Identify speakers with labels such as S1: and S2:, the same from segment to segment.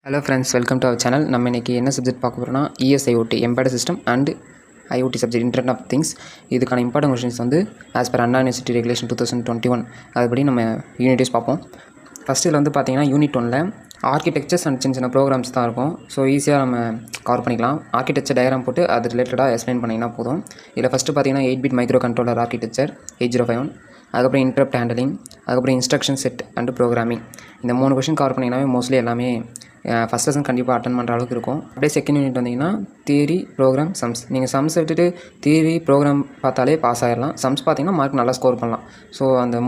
S1: Hello friends, welcome to our channel. நம்ம இன்னைக்கு என்ன சப்ஜெக்ட் பார்க்க போறோம்னா ESIoT Embedded System and IoT subject Internet of Things. இதுக்கான இம்பார்ட்டன்ட் क्वेश्चंस வந்து as per Anna University Regulation 2021 அதுபடி நம்ம யூனிட்ஸ் பார்ப்போம். ஃபர்ஸ்ட் இதில் வந்து பார்த்தீங்கன்னா யூனிட் 1ல ஆர்கிடெக்சர்ஸ் அண்ட் சின்ன சின்ன ப்ரோக்ராம்ஸ் தான் இருக்கும். ஸோ ஈஸியாக நம்ம கவர் பண்ணிக்கலாம். ஆர்கிடெக்சர் டயக்ராம் போட்டு அது ரிலேட்டடாக எக்ஸ்பிளைன் பண்ணிங்கன்னா போதும். இதில் ஃபஸ்ட்டு பார்த்தீங்கன்னா 8-bit மைக்ரோ கண்ட்ரோலர் ஆர்கிடெக்சர் 8051, அதுக்கப்புறம் இன்டரப்ட் ஹேண்டலிங், அதுக்கப்புறம் இன்ஸ்ட்ரக்ஷன் செட் அண்ட் ப்ரோக்ராமிங். இந்த 3 கொஷின் கவர் பண்ணிங்கன்னாவே மோஸ்ட்லி எல்லாமே ஃபஸ்ட் லெசன் கண்டிப்பாக அட்டன் பண்ணுற அளவுக்கு இருக்கும். அப்படியே செகண்ட் யூனிட் வந்தீங்கன்னா தியரி, ப்ரோக்ராம், சம்ஸ். நீங்கள் சம்ஸ் விட்டுட்டு தியரி, ப்ரோக்ராம் பார்த்தாலே பாஸ் ஆகிடலாம். சம்ஸ் பார்த்தீங்கன்னா மார்க் நல்லா ஸ்கோர் பண்ணலாம். ஸோ அந்த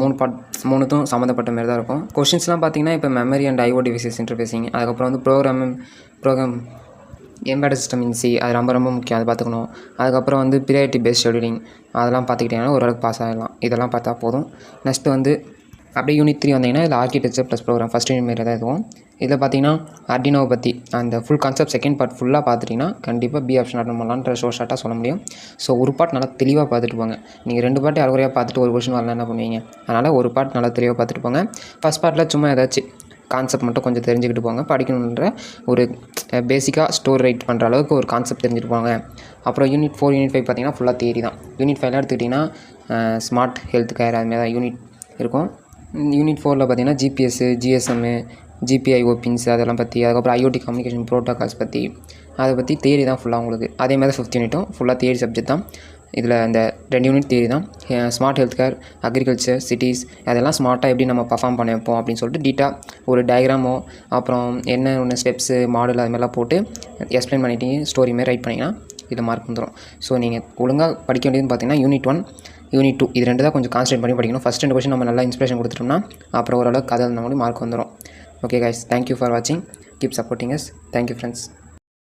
S1: மூணுத்தும் சம்மந்தப்பட்ட மாதிரி தான் இருக்கும். கொஷின்ஸ்லாம் பார்த்தீங்கன்னா இப்போ memory and IO devices interfacing, அதுக்கப்புறம் வந்து ப்ரோக்ராம் எம்பெடட் சிஸ்டம் இன் C, அது ரொம்ப முக்கியம், அதை பார்த்துக்கணும். அதுக்கப்புறம் வந்து ப்ரியாரிட்டி பேஸ்ட் ஷெடியூலிங், அதெல்லாம் பார்த்துக்கிட்டிங்கன்னா ஓரளவுக்கு பாஸ் ஆகிடலாம். இதெல்லாம் பார்த்தா போதும். நெக்ஸ்ட்டு வந்து அப்படியே யூனிட் 3 வந்தீங்கன்னா இதில் architecture plus program first unit மாரி தான் இருக்கும். இதில் பார்த்தீங்கன்னா ஆர்டினோவை பற்றி அந்த ஃபுல் கான்செப்ட் செகண்ட் பார்ட் ஃபுல்லாக பார்த்துட்டிங்கன்னா கண்டிப்பாக பி ஆப்ஷன் அட்டன் பண்ணலான்ற ஷார்ட்டாக சொல்ல முடியும். ஸோ ஒரு பார்ட் நல்லா தெளிவாக பார்த்துட்டு போங்க. நீங்கள் 2 பார்ட் அரைகுறையாக பார்த்துட்டு ஒரு கொஷின் வரலாம் என்ன பண்ணுவீங்க? அதனால் ஒரு பார்ட் நல்லா தெளிவாக பார்த்துட்டு போங்க. ஃபஸ்ட் பார்ட்டில் சும்மா ஏதாச்சும் கான்செப்ட் மட்டும் கொஞ்சம் தெரிஞ்சுக்கிட்டு போங்க. படிக்கணுன்ற ஒரு பேசிக்காக ஸ்டோர் ரைட் பண்ணுற அளவுக்கு ஒரு கான்செப்ட் தெரிஞ்சுட்டு போங்க. அப்புறம் யூனிட் 4, யூனிட் 5 பார்த்தீங்கன்னா ஃபுல்லாக தியரி தான். யூனிட் 5 எடுத்துக்கிட்டிங்கன்னா ஸ்மார்ட் ஹெல்த் கேர் அதுமாதிரி தான் யூனிட் இருக்கும். யூனிட் 4ல் பார்த்தீங்கன்னா GPS, GSM, GPIO பின்ஸ் அதெல்லாம் பற்றி, அதுக்கப்புறம் IoT கம்யூனிகேஷன் ப்ரோட்டோகால்ஸ் பற்றி, அதை பற்றி தியரி தான் ஃபுல்லாக உங்களுக்கு. அதே மாதிரி 5th யூனிட்டும் ஃபுல்லாக தியரி சப்ஜெக்ட் தான். இதில் இந்த 2 யூனிட் தியரி தான். Smart health care, agriculture, cities, அதெல்லாம் ஸ்மார்ட்டாக எப்படி நம்ம பர்ஃபார்ம் பண்ண வைப்போம் அப்படின்னு சொல்லிட்டு டீட்டாக ஒரு டயக்ராமோ அப்புறம் என்ன ஒன்று ஸ்டெப்ஸு மாடல் அது மாதிரிலாம் போட்டு எக்ஸ்பிளைன் பண்ணிட்டு ஸ்டோரி மாரி ரைட் பண்ணிங்கன்னா இதில் மார்க் வந்துடும். ஸோ நீங்கள் ஒழுங்காக படிக்க வேண்டியதுன்னு பார்த்தீங்கன்னா யூனிட் 1, யூனிட் 2 இது 2 தான் கொஞ்சம் கான்சன்ட்ரேட் பண்ணி படிக்கணும். ஃபஸ்ட் 2 கொஷின் நம்ம நல்லா இன்ஸ்பிரேஷன் கொடுத்துட்டோம்னா அப்புறம் ஓரளவுக்கு கதை இருந்தால் கூட மார்க் வந்துடும். ஓகே கைஸ், தேங்க்யூ ஃபார் வாட்சிங். Keep supporting us. Thank you friends.